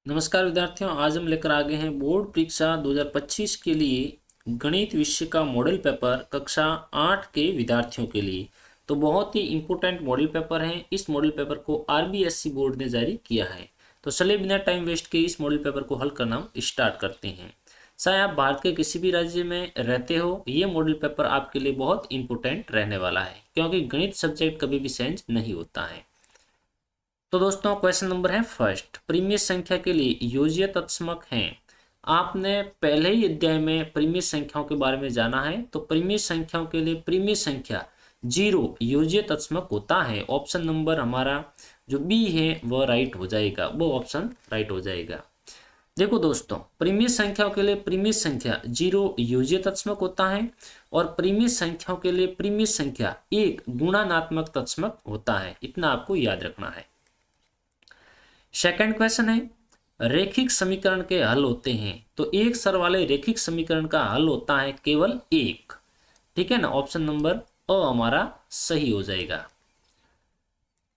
नमस्कार विद्यार्थियों, आज हम लेकर आ गए हैं बोर्ड परीक्षा 2025 के लिए गणित विषय का मॉडल पेपर कक्षा 8 के विद्यार्थियों के लिए। तो बहुत ही इम्पोर्टेंट मॉडल पेपर है। इस मॉडल पेपर को आरबीएसई बोर्ड ने जारी किया है। तो चलिए बिना टाइम वेस्ट के इस मॉडल पेपर को हल करना हम स्टार्ट करते हैं। चाहे आप भारत के किसी भी राज्य में रहते हो, ये मॉडल पेपर आपके लिए बहुत इंपॉर्टेंट रहने वाला है, क्योंकि गणित सब्जेक्ट कभी भी चेंज नहीं होता है। तो दोस्तों क्वेश्चन नंबर है फर्स्ट, परिमेय संख्या के लिए योज्य तत्समक हैं। आपने पहले ही अध्याय में परिमेय संख्याओं के बारे में जाना है। तो परिमेय संख्याओं के लिए परिमेय संख्या 0 योज्य तत्समक होता है। ऑप्शन नंबर हमारा जो बी है वह राइट हो जाएगा, वो ऑप्शन राइट हो जाएगा। देखो दोस्तों, परिमेय संख्याओं के लिए परिमेय संख्या 0 योज्य तत्समक होता है और परिमेय संख्याओं के लिए परिमेय संख्या 1 गुणानात्मक तत्समक होता है। इतना आपको याद रखना है। सेकंड क्वेश्चन है, रैखिक समीकरण के हल होते हैं। तो एक स्तर वाले रैखिक समीकरण का हल होता है केवल एक। ठीक है ना, ऑप्शन नंबर अ हमारा सही हो जाएगा।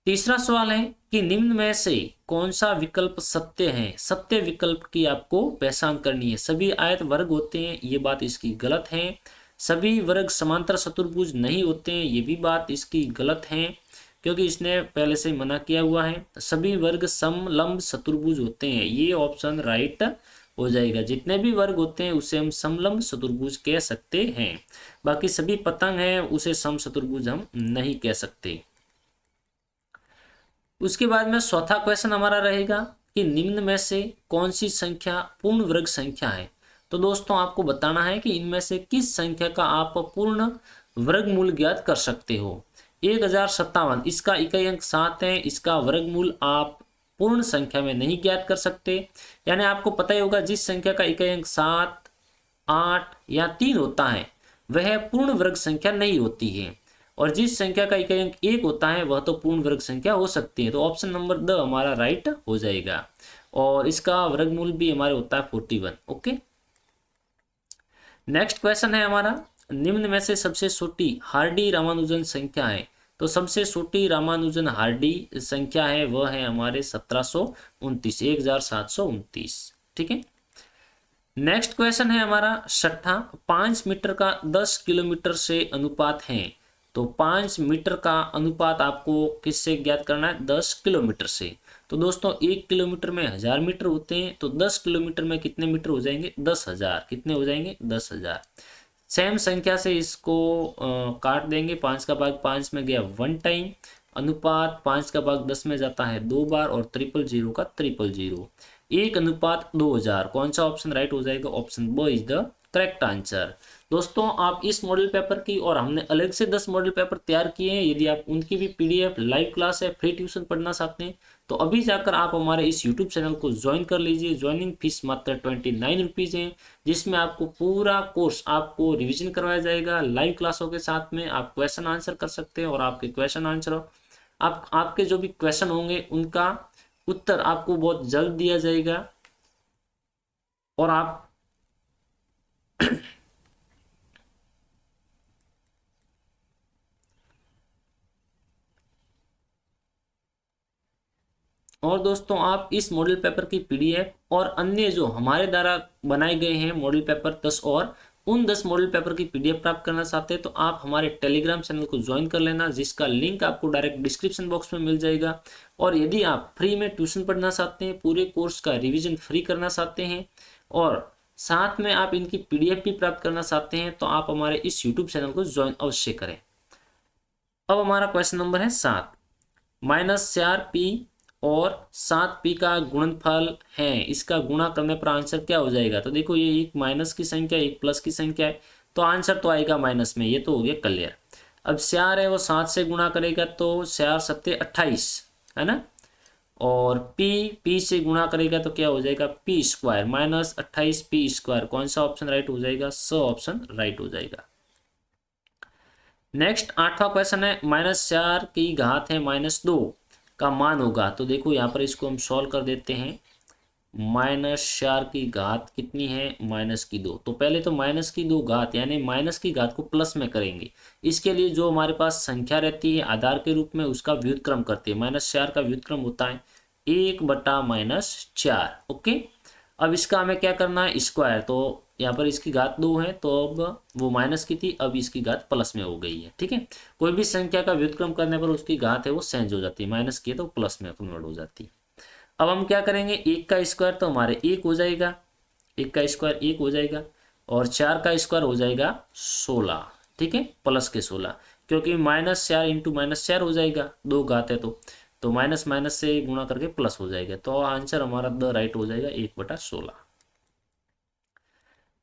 तीसरा सवाल है कि निम्न में से कौन सा विकल्प सत्य है। सत्य विकल्प की आपको पहचान करनी है। सभी आयत वर्ग होते हैं, ये बात इसकी गलत है। सभी वर्ग समांतर चतुर्भुज नहीं होते हैं, ये भी बात इसकी गलत है, क्योंकि इसने पहले से ही मना किया हुआ है। सभी वर्ग समलंब चतुर्भुज होते हैं, ये ऑप्शन राइट हो जाएगा। जितने भी वर्ग होते हैं उसे हम समलंब चतुर्भुज कह सकते हैं। बाकी सभी पतंग हैं उसे सम चतुर्भुज हम नहीं कह सकते। उसके बाद में चौथा क्वेश्चन हमारा रहेगा कि निम्न में से कौन सी संख्या पूर्ण वर्ग संख्या है। तो दोस्तों आपको बताना है कि इनमें से किस संख्या का आप पूर्ण वर्गमूल ज्ञात कर सकते हो। 1057, इसका इकाई अंक 7 है, इसका वर्गमूल आप पूर्ण संख्या में नहीं ज्ञात कर सकते। यानी आपको पता ही होगा, जिस संख्या का इकाई अंक 7, 8 या 3 होता है वह पूर्ण वर्ग संख्या नहीं होती है, और जिस संख्या का इकाई अंक 1 होता है वह तो पूर्ण वर्ग संख्या हो सकती है। तो ऑप्शन नंबर द हमारा राइट हो जाएगा, और इसका वर्गमूल भी हमारे होता है 41। ओके, नेक्स्ट क्वेश्चन है हमारा, निम्न में से सबसे छोटी हार्डी रामानुजन संख्या है। तो सबसे छोटी रामानुजन हार्डी संख्या है वह है हमारे 1729, 1729। ठीक है, नेक्स्ट क्वेश्चन है हमारा छठा, 5 मीटर का 10 किलोमीटर से अनुपात है। तो 5 मीटर का अनुपात आपको किससे ज्ञात करना है? 10 किलोमीटर से। तो दोस्तों 1 किलोमीटर में 1000 मीटर होते हैं, तो 10 किलोमीटर में कितने मीटर हो जाएंगे? 10,000। कितने हो जाएंगे? 10,000। सेम संख्या से इसको काट देंगे। 5 का भाग 5 में गया 1 टाइम, अनुपात 5 का भाग 10 में जाता है 2 बार, और 000 का 000, 1:2000। कौन सा ऑप्शन राइट हो जाएगा? ऑप्शन ब इज द करेक्ट आंसर। दोस्तों आप इस मॉडल पेपर की और हमने अलग से 10 मॉडल पेपर तैयार किए हैं। यदि आप उनकी भी पीडीएफ, लाइव क्लास है, फ्री ट्यूशन पढ़ना चाहते हैं तो अभी जाकर आप हमारे इस यूट्यूब चैनल को ज्वाइन कर लीजिए। ज्वाइनिंग फीस मात्र 29 रुपीज़ है, जिसमें आपको पूरा कोर्स आपको रिवीजन करवाया जाएगा। लाइव क्लासों के साथ में आप क्वेश्चन आंसर कर सकते हैं, और आपके क्वेश्चन आंसर आपके जो भी क्वेश्चन होंगे उनका उत्तर आपको बहुत जल्द दिया जाएगा। और आप और दोस्तों आप इस मॉडल पेपर की पीडीएफ और अन्य जो हमारे द्वारा बनाए गए हैं मॉडल पेपर 10, और उन 10 मॉडल पेपर की पीडीएफ प्राप्त करना चाहते हैं तो आप हमारे टेलीग्राम चैनल को ज्वाइन कर लेना, जिसका लिंक आपको डायरेक्ट डिस्क्रिप्शन बॉक्स में मिल जाएगा। और यदि आप फ्री में ट्यूशन पढ़ना चाहते हैं, पूरे कोर्स का रिविजन फ्री करना चाहते हैं, और साथ में आप इनकी पीडीएफ भी प्राप्त करना चाहते हैं, तो आप हमारे इस यूट्यूब चैनल को ज्वाइन अवश्य करें। अब हमारा क्वेश्चन नंबर है 7, -4p और 7p का गुणनफल है, इसका गुणा करने पर आंसर क्या हो जाएगा? तो देखो ये एक माइनस की संख्या, एक प्लस की संख्या है, तो आंसर तो आएगा माइनस में। ये तो हो गया क्लियर। अब 4 है वो 7 से गुणा करेगा तो 4 7 28 है ना, और p से गुणा करेगा तो क्या हो जाएगा? p square, -28p square. कौन सा ऑप्शन राइट हो जाएगा? स ऑप्शन राइट हो जाएगा। नेक्स्ट 8वां क्वेश्चन है, -4 की घात है -2 का मान होगा। तो देखो यहाँ पर इसको हम सॉल्व कर देते हैं। -4 की घात कितनी है? -2। तो पहले तो माइनस की 2 घात यानी माइनस की घात को प्लस में करेंगे। इसके लिए जो हमारे पास संख्या रहती है आधार के रूप में, उसका व्युत्क्रम करते हैं। -4 का व्युत्क्रम होता है 1/-4। ओके, अब इसका हमें क्या करना है, स्क्वायर। तो यहाँ पर इसकी घात 2 है, तो अब वो माइनस की थी, अब इसकी घात प्लस में हो गई है। ठीक है, कोई भी संख्या का व्युत्क्रम करने पर उसकी घात है वो चेंज हो जाती है, माइनस की है तो प्लस में कन्वर्ट हो जाती है। अब हम क्या करेंगे, 1 का स्क्वायर तो हमारे 1 हो जाएगा, 1 का स्क्वायर 1 हो जाएगा, और 4 का स्क्वायर हो जाएगा 16। ठीक है, प्लस के 16, क्योंकि -4 इंटू -4 हो जाएगा, 2 घात है तो माइनस माइनस से गुणा करके प्लस हो जाएगा, तो आंसर हमारा द राइट हो जाएगा 1/16।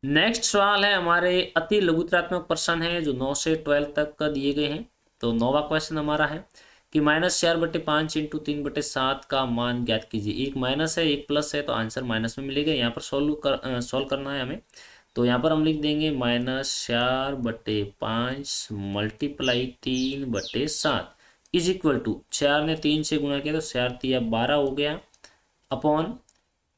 नेक्स्ट सवाल है हमारे अति लघुत्रात्मक प्रश्न है जो 9 से 12 तक का दिए गए हैं। तो 9वां क्वेश्चन हमारा है कि -4/5 इंटू 3/7 का मान ज्ञात कीजिए। एक माइनस है एक प्लस है, तो आंसर माइनस में मिलेगा। यहाँ पर सॉल्व करना है हमें। तो यहाँ पर हम लिख देंगे -4/5 मल्टीप्लाई 3/7 इज इक्वल टू, 4 ने 3 से गुणा किया तो 4×3 = 12 हो गया, अपॉन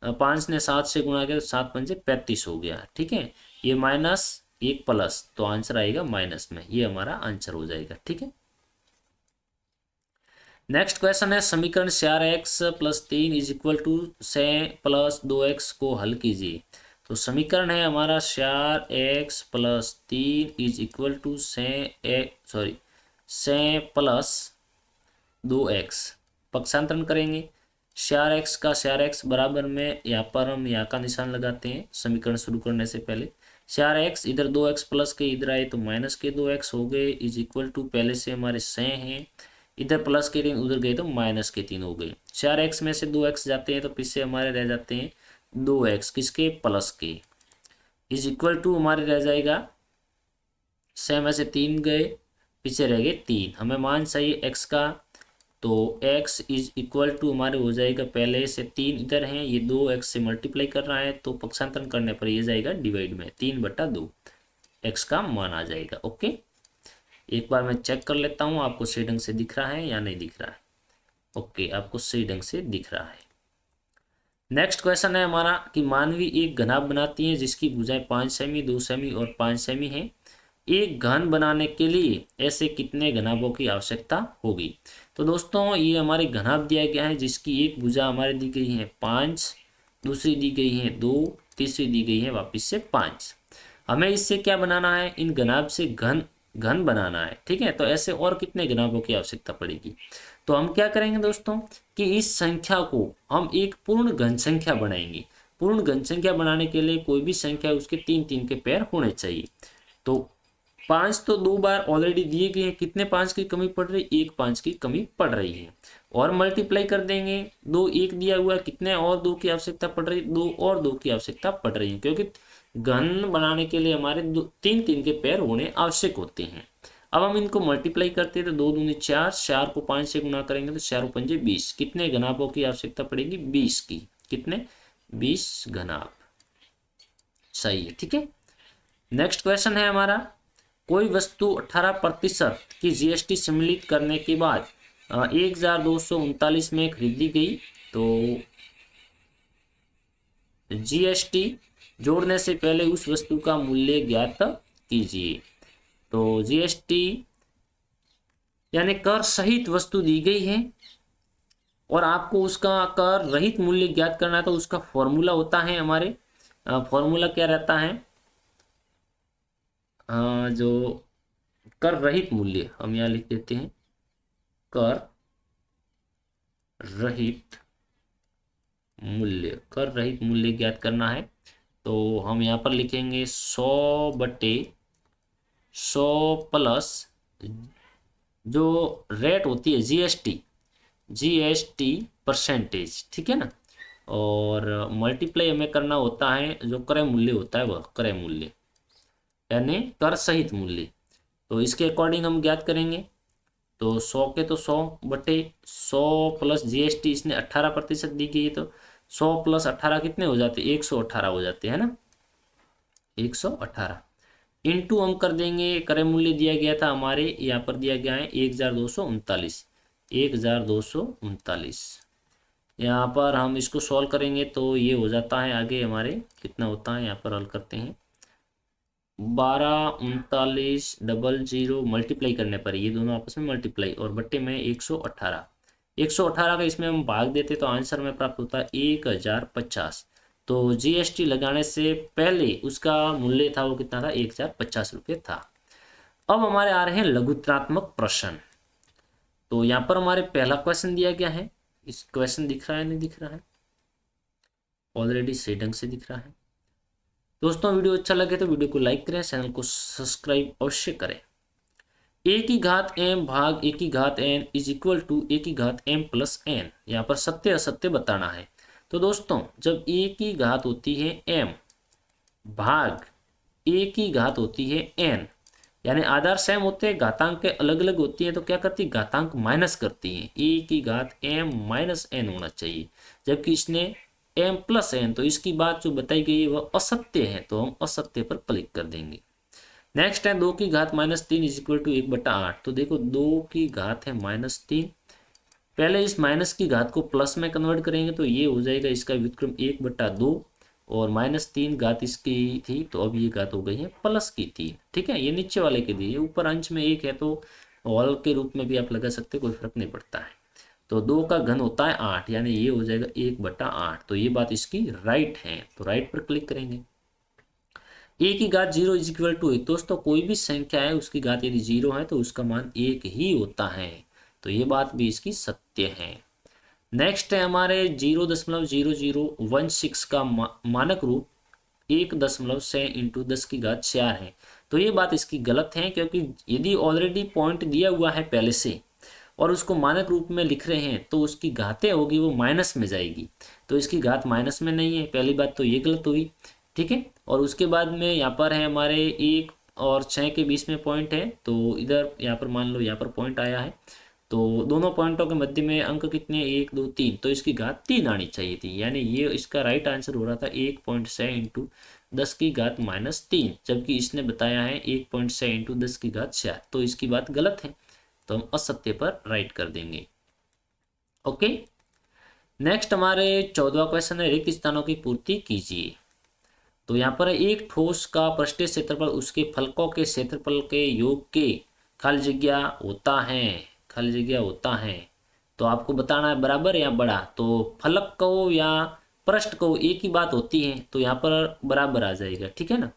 5 ने 7 से गुणा किया तो 7×5 = 35 हो गया। ठीक है, ये माइनस एक प्लस, तो आंसर आएगा माइनस में, ये हमारा आंसर हो जाएगा। ठीक है, नेक्स्ट क्वेश्चन है समीकरण 4x + 3 = 6 + 2x को हल कीजिए। तो समीकरण है हमारा 4x + 3 = 6 + 2x। पक्षांतरण करेंगे, 4x का 4x बराबर में यहाँ पर हम यहाँ का निशान लगाते हैं समीकरण शुरू करने से पहले। 4x इधर 2x प्लस के इधर आए तो माइनस के 2x हो गए, = पहले से हमारे 6 हैं, इधर प्लस के 3 उधर गए तो माइनस के 3 हो गए। 4x में से 2x जाते हैं तो पीछे हमारे रह जाते हैं 2x, किसके, प्लस के, = हमारे रह जाएगा 6 में से 3 गए, पीछे रह गए 3। हमें मान चाहिए x का, तो x = हमारे हो जाएगा, पहले से 3 इधर हैं, ये 2x से मल्टीप्लाई कर रहा है, तो पक्षांतरण करने पर ये जाएगा डिवाइड में, 3/2 x का मान आ जाएगा। ओके, एक बार मैं चेक कर लेता हूँ आपको सही ढंग से दिख रहा है या नहीं दिख रहा है। ओके, आपको सही ढंग से दिख रहा है। नेक्स्ट क्वेश्चन है हमारा कि मानवी एक घनाभ बनाती है जिसकी भुजाएं 5 सेमी, 2 सेमी और 5 सेमी है। एक घन बनाने के लिए ऐसे कितने घनाभों की आवश्यकता होगी। तो दोस्तों ये हमारे घनाभ दिया गया है जिसकी एक भुजा हमारे दी गई है 5, दूसरी दी गई है 2, तीसरी दी गई है वापस से 5। हमें इससे क्या बनाना है, इन घनाभ से घन बनाना है। ठीक है, तो ऐसे और कितने घनाभों की आवश्यकता पड़ेगी। तो हम क्या करेंगे दोस्तों कि इस संख्या को हम एक पूर्ण घन संख्या बनाएंगे। पूर्ण घन संख्या बनाने के लिए कोई भी संख्या उसके 3-3 के पैर होने चाहिए। तो 5 तो 2 बार ऑलरेडी दिए गए हैं, कितने 5 की कमी पड़ रही, एक 5 की कमी पड़ रही है, और मल्टीप्लाई कर देंगे, 2 1 दिया हुआ है, कितने और 2 की आवश्यकता पड़ रही, 2 और 2 की आवश्यकता पड़ रही है, क्योंकि घन बनाने के लिए हमारे 3-3 के पैर होने आवश्यक होते हैं। अब हम इनको मल्टीप्लाई करते हैं तो 2 दूनी 4, 4 को 5 से गुणा करेंगे तो 4 × 5 = 20। कितने घनाभों की आवश्यकता पड़ेगी, 20 की। कितने, 20 घनाभ। सही है, ठीक है। नेक्स्ट क्वेश्चन है हमारा, कोई वस्तु 18% की जीएसटी सम्मिलित करने के बाद 1239 में खरीदी गई, तो जीएसटी जोड़ने से पहले उस वस्तु का मूल्य ज्ञात कीजिए। तो जीएसटी यानी कर सहित वस्तु दी गई है और आपको उसका कर रहित मूल्य ज्ञात करना है, तो उसका फॉर्मूला होता है हमारे, फॉर्मूला क्या रहता है, जो कर रहित मूल्य हम यहाँ लिख देते हैं, कर रहित मूल्य ज्ञात करना है। तो हम यहाँ पर लिखेंगे 100/100 प्लस जो रेट होती है जीएसटी परसेंटेज, ठीक है ना, और मल्टीप्लाई हमें करना होता है जो क्रय मूल्य होता है, वह क्रय मूल्य यानी कर सहित मूल्य। तो इसके अकॉर्डिंग हम ज्ञात करेंगे। तो 100 के तो 100/100 प्लस जीएसटी, इसने 18% दी गई है, तो 100 + 18 कितने हो जाते हैं, 118 हो जाते हैं ना, 118 इंटू हम कर देंगे, क्रय मूल्य दिया गया था हमारे यहाँ पर दिया गया है 1239। यहाँ पर हम इसको सॉल्व करेंगे तो ये हो जाता है आगे हमारे, कितना होता है, यहाँ पर हल करते हैं, 123900 मल्टीप्लाई करने पर, ये दोनों आपस में मल्टीप्लाई और बट्टे में 118, 118 का इसमें हम भाग देते तो आंसर में प्राप्त होता है 1050। तो जीएसटी लगाने से पहले उसका मूल्य था वो कितना था, 1050 रुपये था। अब हमारे आ रहे हैं लघुत्रात्मक प्रश्न। तो यहाँ पर हमारे पहला क्वेश्चन दिया गया है, इस क्वेश्चन दिख रहा है नहीं दिख रहा है, ऑलरेडी सही ढंग से दिख रहा है। दोस्तों वीडियो अच्छा लगे तो वीडियो को लाइक करें, चैनल को सब्सक्राइब अवश्य करें। ए की घात एम भाग ए की घात एन इज इक्वल टू ए की घात एम प्लस एन। यहाँ पर सत्य असत्य बताना है। तो दोस्तों जब ए की घात होती है एम भाग ए की घात होती है एन, यानी आधार सेम होते हैं, घातांक अलग अलग होती है, तो क्या करती है, घातांक माइनस करती है। ए की घात एम माइनस एन होना चाहिए, जबकि इसने एम प्लस एन, तो इसकी बात जो बताई गई है वह असत्य है, तो हम असत्य पर क्लिक कर देंगे। नेक्स्ट है 2 की घात -3 इज इक्वल टू 1/8। तो देखो 2 की घात है -3, पहले इस माइनस की घात को प्लस में कन्वर्ट करेंगे तो ये हो जाएगा इसका व्युत्क्रम 1/2, और -3 घात इसकी थी तो अब ये घात हो गई है प्लस की 3। ठीक है, ये नीचे वाले के लिए, ऊपर अंश में 1 है तो हॉल के रूप में भी आप लगा सकते हो, कोई फर्क नहीं पड़ता है। तो 2 का घन होता है 8, यानी ये हो जाएगा 1/8। तो ये बात इसकी राइट है, तो राइट पर क्लिक करेंगे। ए की घात 0 इज इक्वल टू 1। दोस्तों कोई भी संख्या है उसकी घात यदि 0 है तो उसका मान 1 ही होता है, तो ये बात भी इसकी सत्य है। नेक्स्ट है हमारे 0.0016 का मानक रूप 1.6 इंटू 10 की घात 4 है। तो ये बात इसकी गलत है, क्योंकि यदि ऑलरेडी पॉइंट दिया हुआ है पहले से और उसको मानक रूप में लिख रहे हैं तो उसकी घातें होगी वो माइनस में जाएगी, तो इसकी घात माइनस में नहीं है, पहली बात तो ये गलत हुई। ठीक है, और उसके बाद में यहाँ पर है हमारे 1 और 6 के बीच में पॉइंट है, तो इधर यहाँ पर मान लो यहाँ पर पॉइंट आया है, तो दोनों पॉइंटों के मध्य में अंक कितने, 1 2 3, तो इसकी घात 3 आनी चाहिए थी, यानी ये इसका राइट आंसर हो रहा था 1.6 इंटू 10 की घात -3, जबकि इसने बताया है 1.6 इंटू 10 की घात 4, तो इसकी बात गलत है, तो हम असत्य पर राइट कर देंगे। ओके, नेक्स्ट हमारे 14वां क्वेश्चन है रिक्त स्थानों की पूर्ति कीजिए। तो यहाँ पर एक ठोस का पृष्ठीय क्षेत्रफल उसके फलकों के क्षेत्रफल के योग के खाली जगह होता है, खाली जगह होता है। तो आपको बताना है बराबर या बड़ा, तो फलक को या पृष्ठ को एक ही बात होती है, तो यहाँ पर बराबर आ जाएगा। ठीक है ना,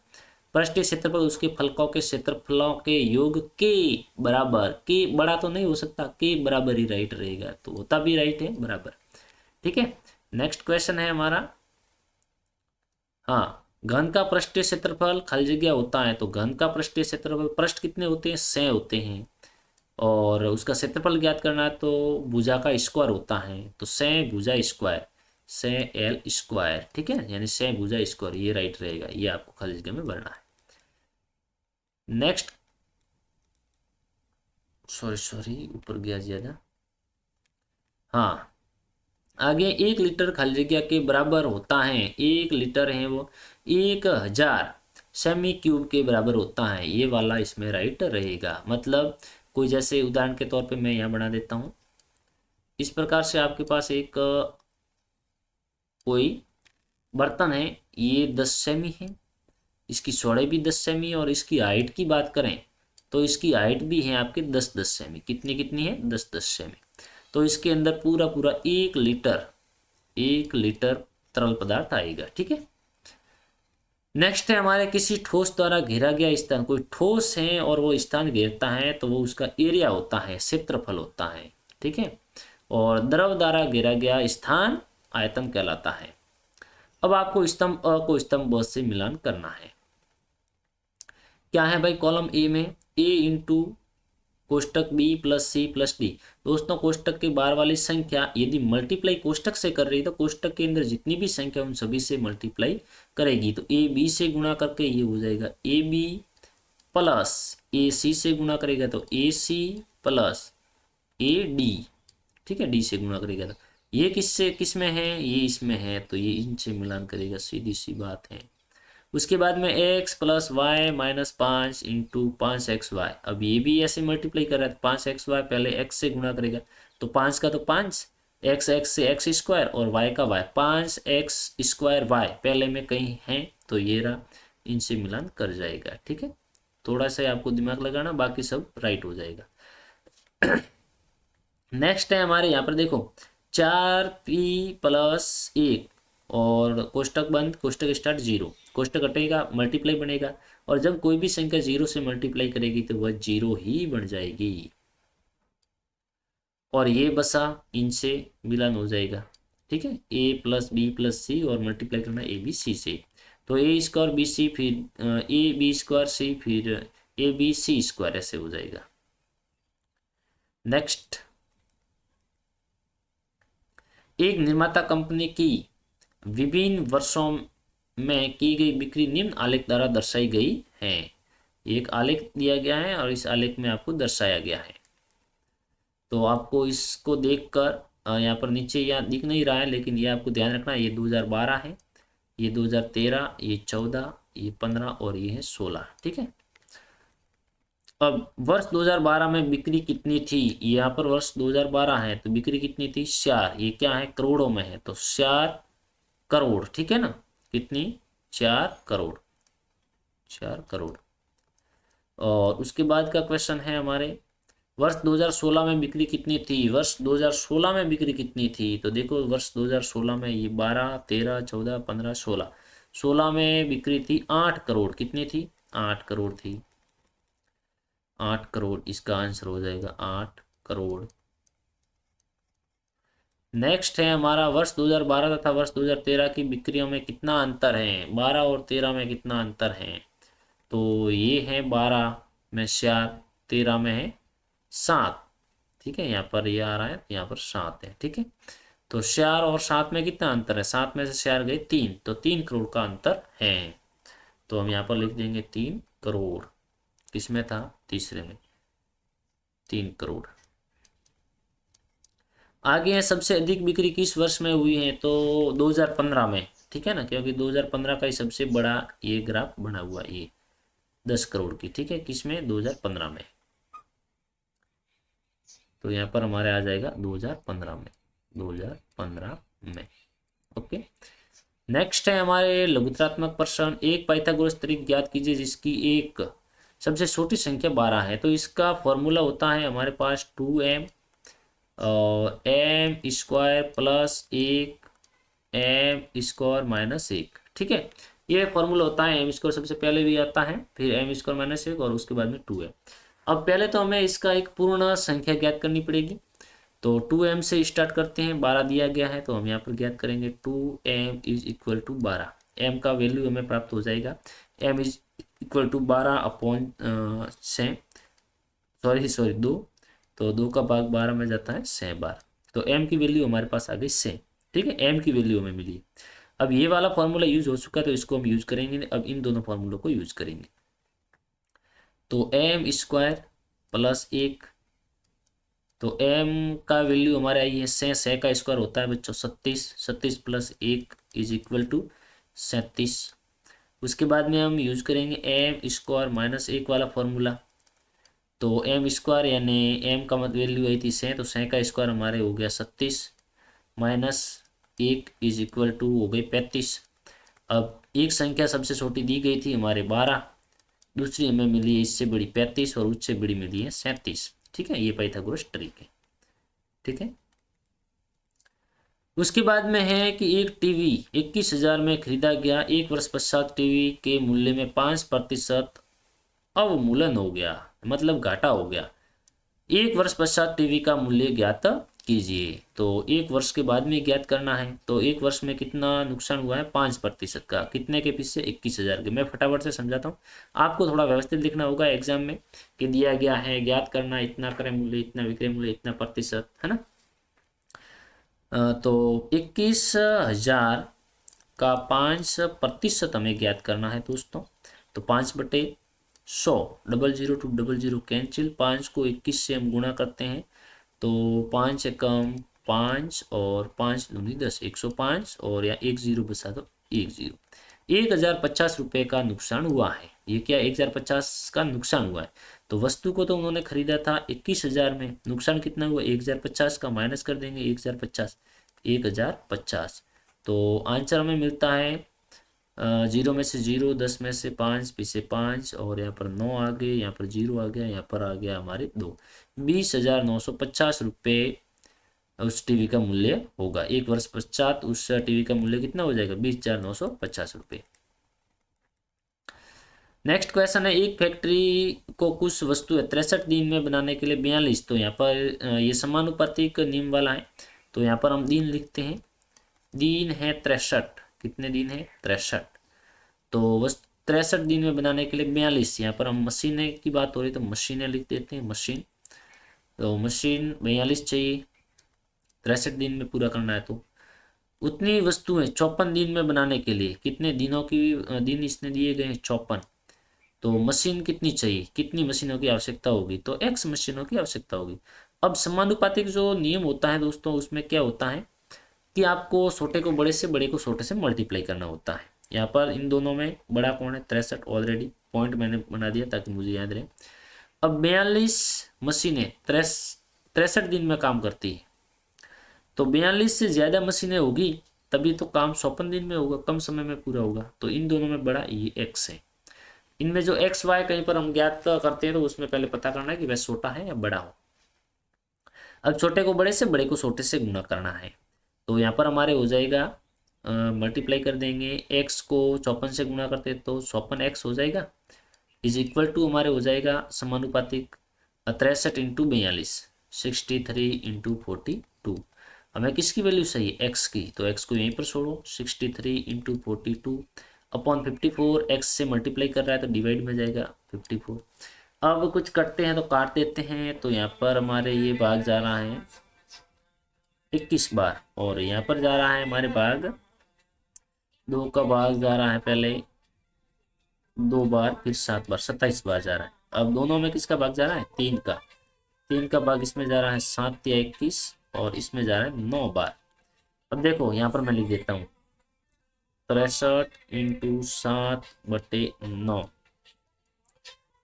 पृष्ठीय क्षेत्रफल उसके फलकों के क्षेत्रफलों के योग के बराबर, के बड़ा तो नहीं हो सकता, के बराबर ही राइट रहेगा, तो होता भी राइट है बराबर। ठीक है, नेक्स्ट क्वेश्चन है हमारा, हाँ, घन का पृष्ठीय क्षेत्रफल खाली जगह होता है। तो घन का पृष्ठीय क्षेत्रफल, पृष्ठ कितने होते हैं, 6 होते हैं, और उसका क्षेत्रफल ज्ञात करना है तो भुजा का स्क्वायर होता है, तो 6 भुजा स्क्वायर, 6l स्क्वायर। ठीक है, यानी 6 भुजा स्क्वायर, ये राइट रहेगा, ये आपको खाली जगह में भरना है। नेक्स्ट, सॉरी ऊपर गया ज्यादा, हाँ, आगे 1 लीटर खाली जगह के बराबर होता है, 1 लीटर है वो 1000 सेमी क्यूब के बराबर होता है, ये वाला इसमें राइट रहेगा। मतलब कोई जैसे उदाहरण के तौर पे मैं यहाँ बना देता हूँ, इस प्रकार से आपके पास एक कोई बर्तन है, ये 10 सेमी है, इसकी चौड़ाई भी 10 सेमी है, और इसकी हाइट की बात करें तो इसकी हाइट भी है आपके 10 सेमी, कितनी कितनी है, 10 सेमी। तो इसके अंदर पूरा पूरा 1 लीटर तरल पदार्थ आएगा। ठीक है, नेक्स्ट है हमारे किसी ठोस द्वारा घेरा गया स्थान, कोई ठोस है और वो स्थान घेरता है तो वो उसका एरिया होता है, क्षेत्रफल होता है। ठीक है, और द्रव द्वारा घेरा गया स्थान आयतन कहलाता है। अब आपको स्तंभ अ को स्तंभ ब से मिलान करना है। क्या है भाई, कॉलम ए में a इंटू कोष्टक b plus C plus D. दोस्तों कोष्टक के बाहर वाली संख्या यदि मल्टीप्लाई कोष्टक से कर रही है तो कोष्टक के अंदर जितनी भी संख्या उन सभी से मल्टीप्लाई करेगी, तो ए बी से गुणा करके ये हो जाएगा ए बी प्लस ए सी से गुणा करेगा तो ए सी प्लस ए डी। ठीक है, डी से गुणा करेगा तो ये किससे किस में है, ये इसमें है, तो ये इनसे मिलान करेगा, सीधी सी बात है। उसके बाद में x plus y minus 5 into 5xy। अब ये भी ऐसे मल्टीप्लाई कर रहा है, 5xy पहले x से गुणा करेगा तो 5 का तो 5, x से x स्क्वायर और y का y, 5x स्क्वायर y पहले में कहीं है तो ये रहा, इनसे मिलान कर जाएगा। ठीक है, थोड़ा सा आपको दिमाग लगाना, बाकी सब राइट हो जाएगा। नेक्स्ट है हमारे यहाँ पर देखो 4p+1 और कोष्टक बंद, कोष्टक स्टार्ट 0, कोष्टक हटेगा, मल्टीप्लाई बनेगा, और जब कोई भी संख्या 0 से मल्टीप्लाई करेगी तो वह 0 ही बन जाएगी, और ये बसा इनसे मिलन हो जाएगा। ठीक है, a+b+c और मल्टीप्लाई करना ABC से, तो a²BC फिर ab²c फिर abc² ऐसे हो जाएगा। नेक्स्ट, एक निर्माता कंपनी की विभिन्न वर्षों में की गई बिक्री निम्न आलेख द्वारा दर्शाई गई है। एक आलेख दिया गया है और इस आलेख में आपको दर्शाया गया है। तो आपको इसको देखकर यहाँ पर नीचे यहाँ दिख नहीं रहा है, लेकिन ये आपको ध्यान रखना है, ये 2012 है, ये 2013, ये 14, ये 15 और ये है 16। ठीक है, अब वर्ष 2012 में बिक्री कितनी थी, यहाँ पर वर्ष 2012 है तो बिक्री कितनी थी 4, ये क्या है करोड़ों में है तो 4 करोड़। ठीक है ना, कितनी 4 करोड़, 4 करोड़। और उसके बाद का क्वेश्चन है हमारे वर्ष 2016 में बिक्री कितनी थी, वर्ष 2016 में बिक्री कितनी थी, तो देखो वर्ष 2016 में ये 12, 13, 14, 15, 16, 16 में बिक्री थी 8 करोड़, कितनी थी 8 करोड़ थी, 8 करोड़ इसका आंसर हो जाएगा 8 करोड़। नेक्स्ट है हमारा वर्ष 2012 तथा वर्ष 2013 की बिक्रियों में कितना अंतर है, 12 और 13 में कितना अंतर है, तो ये है 12 में 4, 13 में है 7। ठीक है, यहाँ पर ये आ रहा है, यहाँ पर 7 है। ठीक है, तो 4 और 7 में कितना अंतर है, 7 में से 4 गए 3, तो 3 करोड़ का अंतर है। तो हम यहाँ पर लिख देंगे 3 करोड़, किसमें था तीसरे में 3 करोड़। आगे है सबसे अधिक बिक्री किस वर्ष में हुई है, तो 2015 में। ठीक है ना, क्योंकि 2015 का ही सबसे बड़ा ये ग्राफ बना हुआ ये 10 करोड़ की। ठीक है, किसमें 2015 में, तो यहाँ पर हमारे आ जाएगा 2015 में, 2015 में। ओके, नेक्स्ट है हमारे लघुत्रात्मक प्रश्न, एक पाइथागोरस तरीक ज्ञात कीजिए जिसकी एक सबसे छोटी संख्या 12 है। तो इसका फॉर्मूला होता है हमारे पास 2m और m² + 1 m² - 1। ठीक है, ये फॉर्मूला होता है, m² सबसे पहले भी आता है, फिर m² - 1 और उसके बाद में 2m। अब पहले तो हमें इसका एक पूर्ण संख्या ज्ञात करनी पड़ेगी, तो 2m से स्टार्ट करते हैं, 12 दिया गया है तो हम यहाँ पर ज्ञात करेंगे 2m = 12। m का वैल्यू हमें प्राप्त हो जाएगा, m = 12/6, सॉरी 2, तो 2 का भाग 12 में जाता है 6 बार, तो m की वैल्यू हमारे पास आ गई 6। ठीक है, m की वैल्यू हमें मिली। अब ये वाला फॉर्मूला यूज हो चुका है तो इसको हम यूज करेंगे, अब इन दोनों फॉर्मूलों को यूज करेंगे। तो m² + 1, तो m का वैल्यू हमारे आई है 6, 6 का स्क्वायर होता है बच्चों 36, 36 + 1 = 37। उसके बाद में हम यूज करेंगे m² - 1 वाला फॉर्मूला, तो m² यानी m का मत वैल्यू आई थी 6, तो 6 का स्क्वायर हमारे हो गया 36 - 1 = हो गई 35। अब एक संख्या सबसे छोटी दी गई थी हमारे 12, दूसरी हमें मिली है इससे बड़ी 35 और उससे बड़ी मिली है 37। ठीक है, ये पाइथागोरस ट्रिक है। ठीक है, उसके बाद में है कि एक टीवी 21,000 में खरीदा गया, एक वर्ष पश्चात टीवी के मूल्य में 5% अवमूल्यन हो गया, मतलब घाटा हो गया। एक वर्ष पश्चात टीवी का मूल्य ज्ञात कीजिए, तो एक वर्ष के बाद में ज्ञात करना है, तो एक वर्ष में कितना नुकसान हुआ है 5% का, कितने के पीछे 21,000 के। मैं फटाफट से समझाता हूँ, आपको थोड़ा व्यवस्थित लिखना होगा एग्जाम में कि दिया गया है ज्ञात करना, इतना क्रय मूल्य, इतना विक्रय मूल्य, इतना प्रतिशत, है ना। तो 21,000 का 5% हमें ज्ञात करना है दोस्तों, तो 5/100, 00 to 00 कैंसिल, 5 को 21 से हम गुणा करते हैं, तो 5 एकम 5 और 5 दूनी 10, 105, और या 1 0 बचा दो 1 0। 1,050 रुपये का नुकसान हुआ है, ये क्या 1,050 का नुकसान हुआ है, तो वस्तु को तो उन्होंने खरीदा था 21,000 में, नुकसान कितना हुआ 1,050 का, माइनस कर देंगे 1,050, 1,050, तो आंसर हमें मिलता है 0 में से 0, 10 में से 5, पीछे 5, और यहाँ पर 9 आ गए, यहाँ पर 0 आ गया, यहाँ पर आ गया हमारे 2, 20,950 रुपये उस टीवी का मूल्य होगा। 1 वर्ष पश्चात उस टीवी का मूल्य कितना हो जाएगा? 20,950 रुपये। नेक्स्ट क्वेश्चन है, एक फैक्ट्री को कुछ वस्तु 63 दिन में बनाने के लिए 42, तो यहाँ पर ये समानुपातिक नियम वाला है, तो यहाँ पर हम दिन लिखते हैं। दिन है 63, कितने दिन है? 63। तो बस 63 दिन में बनाने के लिए 42, यहाँ पर हम मशीनें की बात हो रही तो मशीनें लिख देते हैं, मशीन। तो मशीन 42 चाहिए, 63 दिन में पूरा करना है। तो उतनी वस्तुएं 54 दिन में बनाने के लिए, कितने दिनों की दिन इसने दिए गए हैं? 54। तो मशीन कितनी चाहिए, कितनी मशीनों की आवश्यकता होगी? तो x मशीनों की आवश्यकता होगी। अब समानुपातिक जो नियम होता है दोस्तों, उसमें क्या होता है कि आपको छोटे को बड़े से, बड़े को छोटे से मल्टीप्लाई करना होता है। यहाँ पर इन दोनों में बड़ा कौन है? 63। ऑलरेडी पॉइंट मैंने बना दिया ताकि मुझे याद रहे। अब 42 मशीनें 63 दिन में काम करती है, तो 42 से ज़्यादा मशीनें होगी तभी तो काम 54 दिन में होगा, कम समय में पूरा होगा। तो इन दोनों में बड़ा ये x है। इनमें जो एक्स वाई कहीं पर हम ज्ञात करते हैं तो उसमें पहले पता करना है कि वह छोटा है या बड़ा हो। अब छोटे को बड़े से, बड़े को छोटे से गुणा करना है, तो यहाँ पर हमारे हो जाएगा मल्टीप्लाई कर देंगे। एक्स को 54 से गुणा करते तो 54x हो जाएगा, इज इक्वल टू हमारे हो जाएगा समानुपातिक 63 इंटू 42, 63 इंटू 42। हमें किसकी वैल्यू चाहिए? एक्स की, तो एक्स को यहीं पर छोड़ो, 63 इंटू 42 अपॉन 54, एक्स से मल्टीप्लाई कर रहा है तो डिवाइड में जाएगा 54। अब कुछ करते हैं तो काट देते हैं, तो यहाँ पर हमारे ये भाग जा रहा है 21 बार, और यहाँ पर जा रहा है हमारे भाग 2 का भाग जा रहा है पहले 2 बार, फिर 7 बार, 27 बार जा रहा है। अब दोनों में किसका भाग जा रहा है? 3 का। 3 का भाग इसमें जा रहा है 7 या 21, और इसमें जा रहा है 9 बार। अब देखो यहाँ पर मैं लिख देता हूँ 63 इंटू 7/9।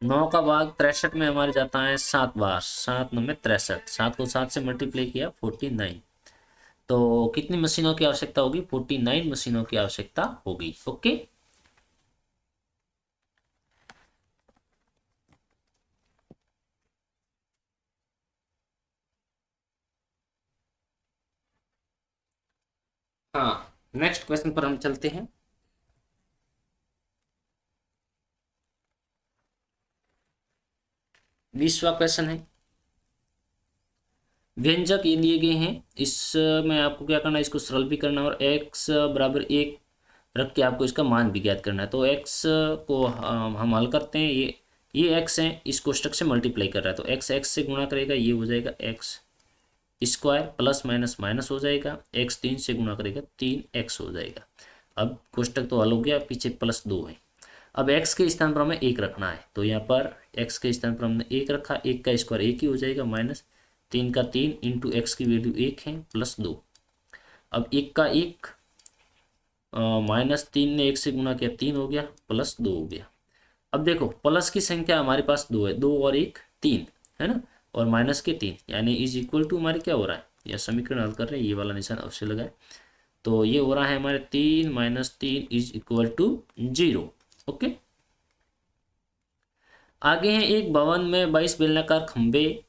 9 का भाग 63 में हमारे जाता है 7 बार, 7 9 में 63, 7 को 7 से मल्टीप्लाई किया 49। तो कितनी मशीनों की आवश्यकता होगी? 49 मशीनों की आवश्यकता होगी। ओके, हाँ नेक्स्ट क्वेश्चन पर हम चलते हैं। 20वां क्वेश्चन है, व्यंजक ये दिए गए हैं, इसमें आपको क्या करना है? इसको सरल भी करना है और x बराबर 1 रख के आपको इसका मान भी ज्ञात करना है। तो x को हम हल करते हैं, ये x है, इस कोष्टक से मल्टीप्लाई कर रहा है, तो x से गुणा करेगा, ये हो जाएगा x square, plus minus minus हो जाएगा, x 3 से गुणा करेगा 3x हो जाएगा। अब कोष्टक तो हल हो गया, पीछे +2 है। अब x के स्थान पर हमें 1 रखना है, तो यहाँ पर x के स्थान पर हमने 1 रखा, 1 का स्क्वायर 1 ही हो जाएगा, माइनस 3 का 3 इंटू एक्स की वैल्यू 1 है, +2। अब 1 का 1 -3 ने 1 से गुणा किया 3 हो गया, +2 हो गया। अब देखो प्लस की संख्या हमारे पास 2 है, 2 और 1 3 है ना, और माइनस के 3, यानी इज इक्वल टू हमारे क्या हो रहा है? यह समीकरण हल कर रहे हैं, ये वाला निशान अवश्य लगाए, तो ये हो रहा है हमारे 3 - 3 इज इक्वल टू 0। ओके, आगे है, एक भवन में 22 बेलनाकार खंबे,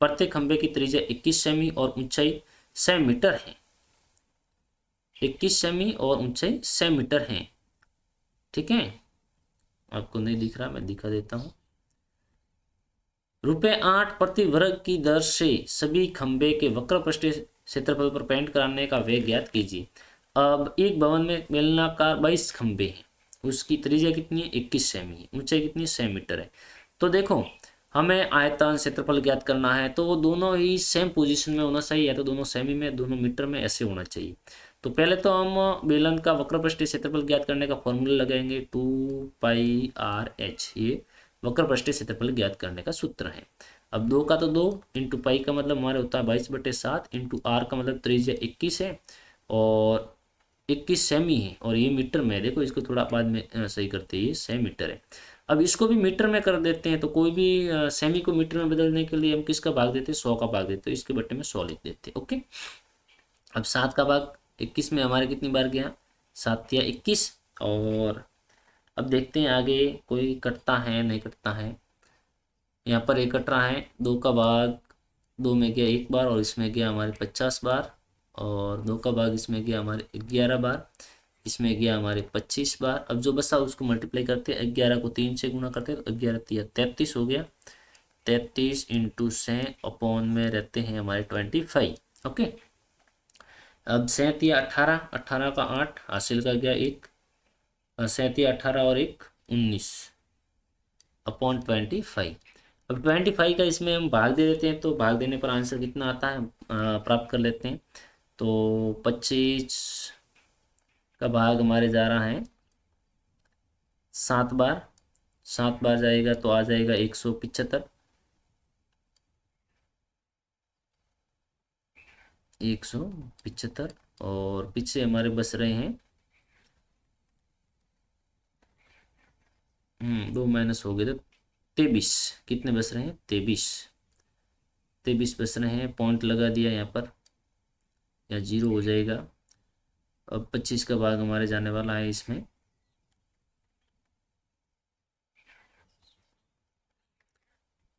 प्रत्येक खंबे की त्रिज्या 21 सेमी और ऊंचाई 6 मीटर है। 21 सेमी और ऊंचाई 6 मीटर है, ठीक है। आपको नहीं दिख रहा, मैं दिखा देता हूं। ₹8 प्रति वर्ग की दर से सभी खंबे के वक्र पृष्ठीय क्षेत्रफल पर पेंट कराने का व्यय ज्ञात कीजिए। अब एक भवन में बेलनाकार 22 खंबे हैं, उसकी त्रिज्या कितनी है? 21 सेमी है, ऊंचाई कितनी? 6 मीटर है। तो देखो हमें आयतन क्षेत्रफल ज्ञात करना है, तो वो दोनों ही सेम पोजीशन में होना चाहिए, या तो दोनों सेमी में, दोनों मीटर में, ऐसे होना चाहिए। तो पहले तो हम बेलन का वक्र पृष्ठीय क्षेत्रफल ज्ञात करने का फॉर्मूला लगाएंगे, 2πr/h, ये वक्र पृष्ठीय क्षेत्रफल ज्ञात करने का सूत्र है। अब 2 का तो 2 इंटू पाई का मतलब हमारे होता है 22/7 इंटू आर का मतलब त्रिज्या 21 है और 21 सेमी है, और ये मीटर में, देखो इसको थोड़ा बाद में सही करते हैं, ये 6 मीटर है। अब इसको भी मीटर में कर देते हैं, तो कोई भी सेमी को मीटर में बदलने के लिए हम किसका भाग देते हैं? 100 का भाग देते हैं, इसके बट्टे में 100 लिख देते हैं। ओके, अब 7 का भाग 21 में हमारे कितनी बार गया? 7 या 21। और अब देखते हैं आगे कोई कटता है नहीं कटता है, यहाँ पर एक कट रहा है, 2 का भाग 2 में गया 1 बार और इसमें गया हमारे 50 बार, और 2 का भाग इसमें गया हमारे 11 बार, इसमें गया हमारे 25 बार। अब जो बचा उसको मल्टीप्लाई करते हैं, 11 को 3 से गुना करते हैं तो 11 तिया 33 हो गया। 33 इंटू से अपॉन में रहते हैं हमारे 25। ओके, अब 37 18, 18 का 8 हासिल का गया 1, 37 18 और 1 19 अपॉन 25। अब 25 का इसमें हम भाग दे देते हैं, तो भाग देने पर आंसर कितना आता है प्राप्त कर लेते हैं। तो 25 का भाग हमारे जा रहा है 7 बार, 7 बार जाएगा तो आ जाएगा 175, 175। और पीछे हमारे बच रहे हैं 2 माइनस हो गए तो 23। कितने बच रहे हैं? 23, 23 बच रहे हैं। पॉइंट लगा दिया यहाँ पर, या 0 हो जाएगा। अब 25 का भाग हमारे जाने वाला है इसमें,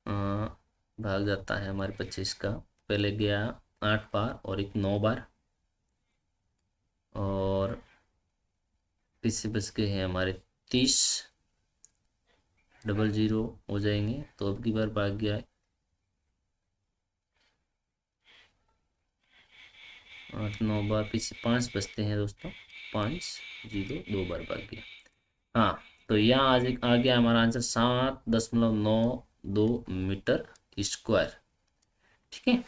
भाग जाता है हमारे 25 का, पहले गया 8 बार और एक 9 बार, और पीछे बच गए हैं हमारे 30, 00 हो जाएंगे। तो अब की बार भाग गया है 8 9 बार, पीछे 5 बचते हैं दोस्तों, 5 0 2 बार भाग गया। हाँ, तो यहाँ आज आ गया हमारा आंसर 7.92 मीटर स्क्वायर। ठीक है,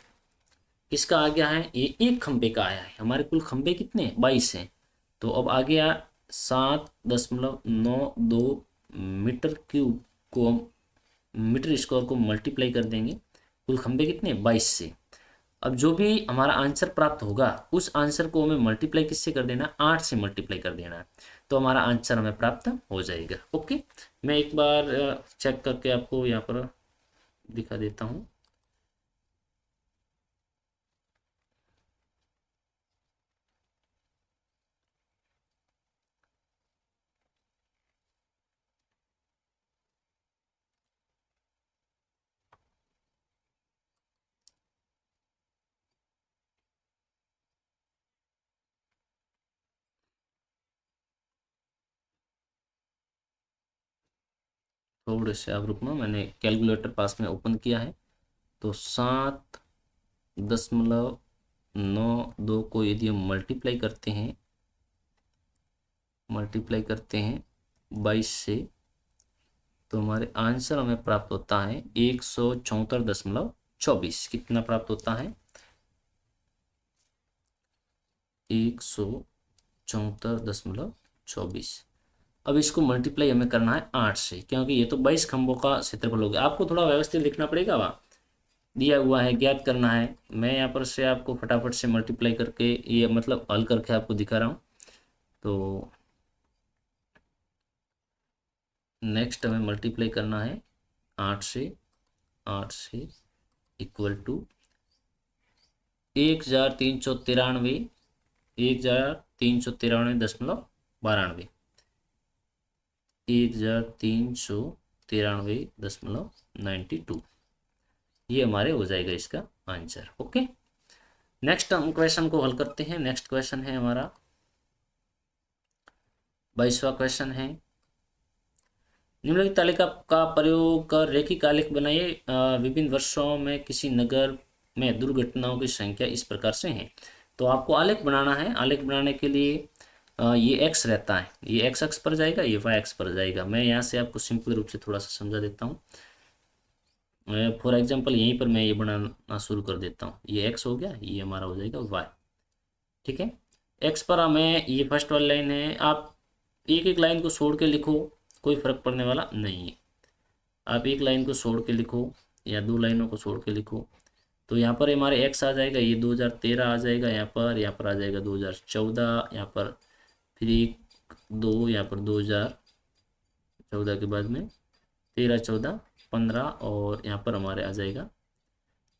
किसका आ गया है? ये एक खंबे का आया है। हमारे कुल खंबे कितने हैं? 22 हैं। तो अब आ गया 7.92 मीटर क्यूब को हम मीटर स्क्वायर को मल्टीप्लाई कर देंगे। कुल खंबे कितने? 22 से। अब जो भी हमारा आंसर प्राप्त होगा उस आंसर को हमें मल्टीप्लाई किससे कर देना? 8 से मल्टीप्लाई कर देना है, तो हमारा आंसर हमें प्राप्त हो जाएगा। ओके, मैं एक बार चेक करके आपको यहाँ पर दिखा देता हूँ। थोड़े से आप रुकना, मैंने कैलकुलेटर पास में ओपन किया है। तो 7.92 को यदि हम मल्टीप्लाई करते हैं 22 से, तो हमारे आंसर हमें प्राप्त होता है 174.24। कितना प्राप्त होता है? 174.24। अब इसको मल्टीप्लाई हमें करना है 8 से, क्योंकि ये तो 22 खंभों का क्षेत्रफल हो गया। आपको थोड़ा व्यवस्थित लिखना पड़ेगा, वहाँ दिया हुआ है, ज्ञात करना है। मैं यहाँ पर से आपको फटाफट से मल्टीप्लाई करके, ये मतलब हल करके आपको दिखा रहा हूँ। तो नेक्स्ट हमें मल्टीप्लाई करना है 8 से, 8 से इक्वल टू 1393, 1393.92, 1393.92, ये हमारे हो जाएगा इसका आंसर। ओके, नेक्स्ट हम क्वेश्चन को हल करते हैं। नेक्स्ट क्वेश्चन है हमारा 22वां क्वेश्चन है। निम्नलिखित तालिका का प्रयोग कर रेखिक आलेख बनाइए। विभिन्न वर्षों में किसी नगर में दुर्घटनाओं की संख्या इस प्रकार से है। तो आपको आलेख बनाना है। आलेख बनाने के लिए ये एक्स रहता है, ये एक्स अक्ष पर जाएगा, ये वाई अक्ष पर जाएगा। मैं यहाँ से आपको सिंपल रूप से थोड़ा सा समझा देता हूँ। फॉर एग्जांपल यहीं पर मैं ये बनाना शुरू कर देता हूँ। ये एक्स हो गया, ये हमारा हो जाएगा वाई। ठीक है, एक्स पर हमें ये फर्स्ट वाली लाइन है। आप एक एक लाइन को छोड़ के लिखो, कोई फर्क पड़ने वाला नहीं है। आप एक लाइन को छोड़ के लिखो या 2 लाइनों को छोड़ के लिखो। तो यहाँ पर हमारे एक्स आ जाएगा, ये 2013 आ जाएगा, यहाँ पर आ जाएगा 2014, यहाँ पर फिर 1 2, यहाँ पर 2014 के बाद में 13 14 15, और यहाँ पर हमारे आ जाएगा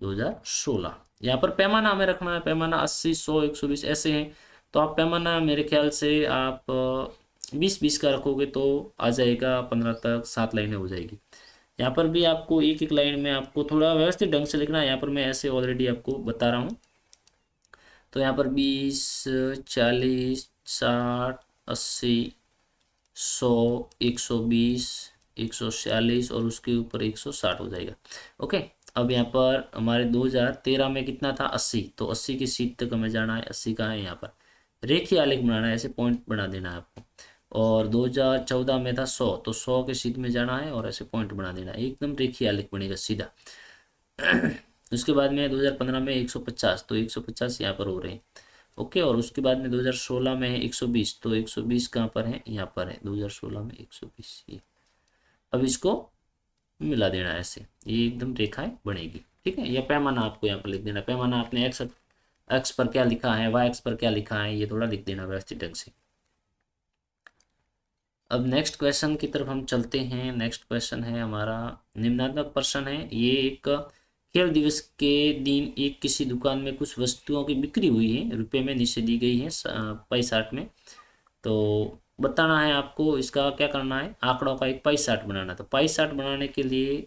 2016। यहाँ पर पैमाना हमें रखना है, पैमाना 80 100 120 ऐसे हैं। तो आप पैमाना मेरे ख्याल से आप 20 20 का रखोगे तो आ जाएगा 15 तक, 7 लाइनें हो जाएगी। यहाँ पर भी आपको एक एक लाइन में आपको थोड़ा व्यवस्थित ढंग से लिखना है। यहाँ पर मैं ऐसे ऑलरेडी आपको बता रहा हूँ। तो यहाँ पर 20, 40, 60, 80, 100, 120, 146 और उसके ऊपर 160 हो जाएगा। ओके, अब यहाँ पर हमारे 2013 में कितना था 80, तो 80 की सीट तक हमें जाना है। 80 कहाँ है, यहाँ पर रेखीय आलेख बनाना है, ऐसे पॉइंट बना देना है आपको। और 2014 में था 100, तो 100 के सीट में जाना है और ऐसे पॉइंट बना देना है, एकदम रेखीय आलेख बनेगा सीधा। उसके बाद में 2015 में 150, तो 150 यहाँ पर हो रहे हैं। ओके, और उसके बाद में 2016 में है 120, तो 120 कहाँ पर है, यहाँ पर है 2016 में 120 ये। अब इसको मिला देना ऐसे, ये एकदम रेखाएं बनेगी। ठीक है, यह पैमाना आपको यहाँ पर लिख देना। पैमाना आपने एक्स पर क्या लिखा है, वाई एक्स पर क्या लिखा है, ये थोड़ा लिख देना व्यवस्थित ढंग से। अब नेक्स्ट क्वेश्चन की तरफ हम चलते हैं। नेक्स्ट क्वेश्चन है हमारा निम्नात्मक प्रश्न है। ये एक खेल दिवस के दिन एक किसी दुकान में कुछ वस्तुओं की बिक्री हुई है, रुपए में नीचे दी गई है पाई चार्ट में। तो बताना है आपको, इसका क्या करना है, आंकड़ों का एक पाई चार्ट बनाना। तो पाई चार्ट बनाने के लिए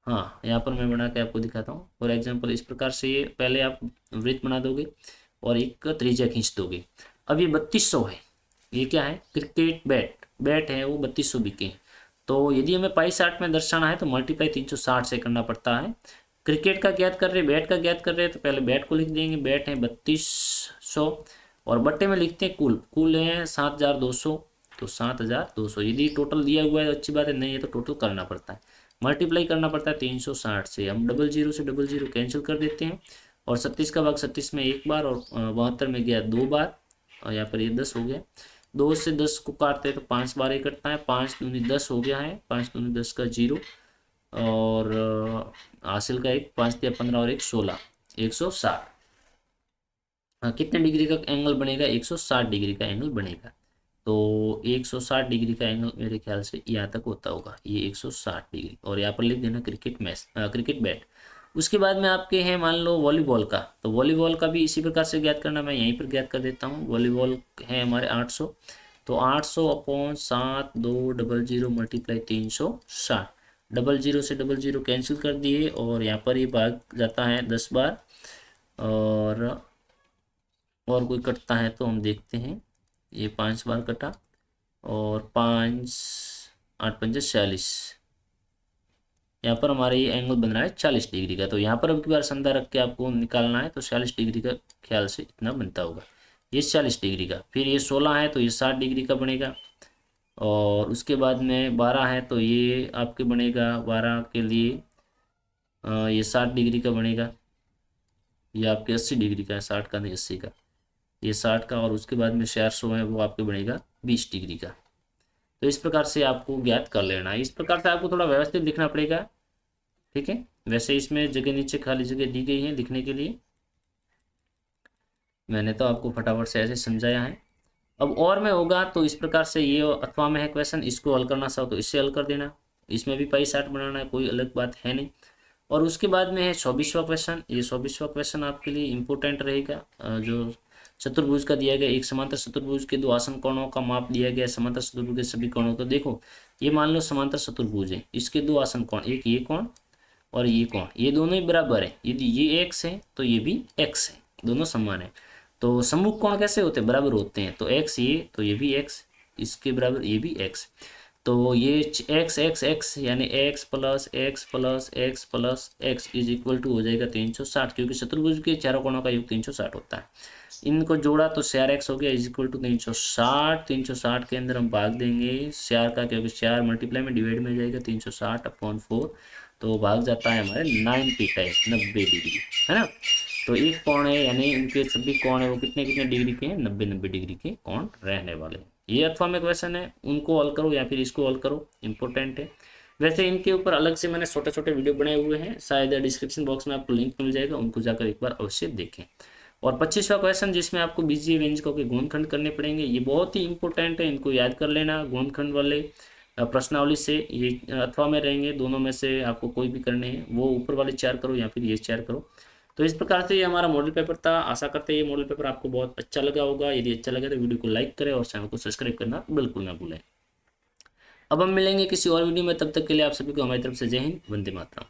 हाँ, यहाँ पर मैं बना के आपको दिखाता हूँ। फॉर एग्जाम्पल इस प्रकार से ये पहले आप वृत्त बना दोगे और एक त्रिज्या खींच दोगे। अब ये 3200 है, ये क्या है, क्रिकेट बैट है, वो 3200 बिके हैं। तो यदि हमें पाई चार्ट में दर्शाना है तो मल्टीप्लाई 360 से करना पड़ता है। क्रिकेट का ज्ञात कर रहे, बैट का ज्ञात कर रहे हैं, तो पहले बैट को लिख देंगे, बैट है 3200 और बट्टे में लिखते हैं कुल है 7200, तो 7200। यदि टोटल दिया हुआ है तो अच्छी बात है, नहीं है तो टोटल करना पड़ता है, मल्टीप्लाई करना पड़ता है 360 से। हम 00 से 00 कैंसिल कर देते हैं और 36 का भाग 36 में एक बार और 72 में गया 2 बार और यहाँ पर ये 10 हो गया। 2 से 10 को काटते हैं तो 5 बार ही कटता है, 5 दूनी 10 हो गया है, 5 दूनी 10 का 0 और हासिल का 1, 5 दिया 15 और 1 16, 160। कितने डिग्री का एंगल बनेगा, 160 डिग्री का एंगल बनेगा। तो 160 डिग्री का एंगल मेरे ख्याल से यहाँ तक होता होगा, ये 160 डिग्री। और यहाँ पर लिख देना क्रिकेट बैट। उसके बाद में आपके हैं मान लो वॉलीबॉल का, तो वॉलीबॉल का भी इसी प्रकार से ज्ञात करना, मैं यहीं पर ज्ञात कर देता हूँ। वॉलीबॉल है हमारे 800, तो 800 अपॉन 7 2 00 मल्टीप्लाई 360, 00 से 00 कैंसिल कर दिए और यहाँ पर ये भाग जाता है 10 बार और कोई कटता है तो हम देखते हैं, ये 5 बार कटा और 5 8 5 46, यहाँ पर हमारा ये एंगल बन रहा है 40 डिग्री का। तो यहाँ पर अब की बार संधा रख के आपको निकालना है, तो 40 डिग्री का ख्याल से इतना बनता होगा, ये 40 डिग्री का। फिर ये 16 है तो ये 60 डिग्री का बनेगा और उसके बाद में 12 है तो ये आपके बनेगा 12 के लिए ये 60 डिग्री का बनेगा, ये आपके 80 डिग्री का है, 60 का नहीं 80 का, ये 60 का। और उसके बाद में 400 है वो आपके बनेगा 20 डिग्री का। तो इस प्रकार से आपको ज्ञात कर लेना है। इस प्रकार से आपको थोड़ा व्यवस्थित लिखना पड़ेगा। ठीक है, वैसे इसमें जगह नीचे खाली जगह दी गई है लिखने के लिए, मैंने तो आपको फटाफट से ऐसे समझाया है। अब और में होगा तो इस प्रकार से, ये अथवा में है क्वेश्चन, इसको हल करना चाहो तो इससे हल कर देना, इसमें भी पाई चार्ट बनाना है, कोई अलग बात है नहीं। और उसके बाद में है 24वां क्वेश्चन। ये 24वां क्वेश्चन आपके लिए इम्पोर्टेंट रहेगा। जो चतुर्भुज का दिया गया, एक समांतर चतुर्भुज के दो आसन कोणों का माप दिया गया, समांतर चतुर्भुज के सभी कोणों। तो देखो ये मान लो समांतर चतुर्भुज है, इसके दो आसन कोण, एक ये कोण और ये कोण, ये दोनों ही बराबर है। यदि ये x है तो ये भी x है, दोनों समान है। तो सम्मुख कोण कैसे होते हैं, बराबर होते हैं। तो x ये, तो ये भी x, इसके बराबर ये भी x। तो ये x यानी x plus x plus x plus x is equal to हो जाएगा 360, क्योंकि चतुर्भुज के चारों कोणों का योग 360 होता है। इनको जोड़ा तो 4x हो गया इज इक्वल टू 360। 360 के अंदर हम भाग देंगे 4 का, क्योंकि 4 मल्टीप्लाई में डिवाइड में जाएगा 360 अपॉन 4, तो भाग जाता है हमारे 90 टाइप 90 डिग्री, है ना। तो एक कोण है यानी इनके सभी कोण है वो कितने कितने डिग्री के हैं, 90 डिग्री के कोण रहने वाले। ये अथवा में क्वेश्चन है, उनको हल करो या फिर इसको हल करो, इंपॉर्टेंट है। वैसे इनके ऊपर अलग से मैंने छोटे छोटे वीडियो बनाए हुए हैं, शायद डिस्क्रिप्शन बॉक्स में आपको लिंक मिल जाएगा, उनको जाकर एक बार अवश्य देखें। और 25वां क्वेश्चन जिसमें आपको बीजीय व्यंजकों के गुणनखंड करने पड़ेंगे, ये बहुत ही इंपॉर्टेंट है, इनको याद कर लेना। गुणनखंड वाले प्रश्नावली से ये अथवा में रहेंगे, दोनों में से आपको कोई भी करने हैं, वो ऊपर वाले 4 करो या फिर ये 4 करो। तो इस प्रकार से ये हमारा मॉडल पेपर था। आशा करते हैं ये मॉडल पेपर आपको बहुत अच्छा लगा होगा। यदि अच्छा लगा तो वीडियो को लाइक करें और चैनल को सब्सक्राइब करना बिल्कुल ना भूलें। अब हम मिलेंगे किसी और वीडियो में, तब तक के लिए आप सभी को हमारी तरफ से जय हिंद, वंदे मातरम।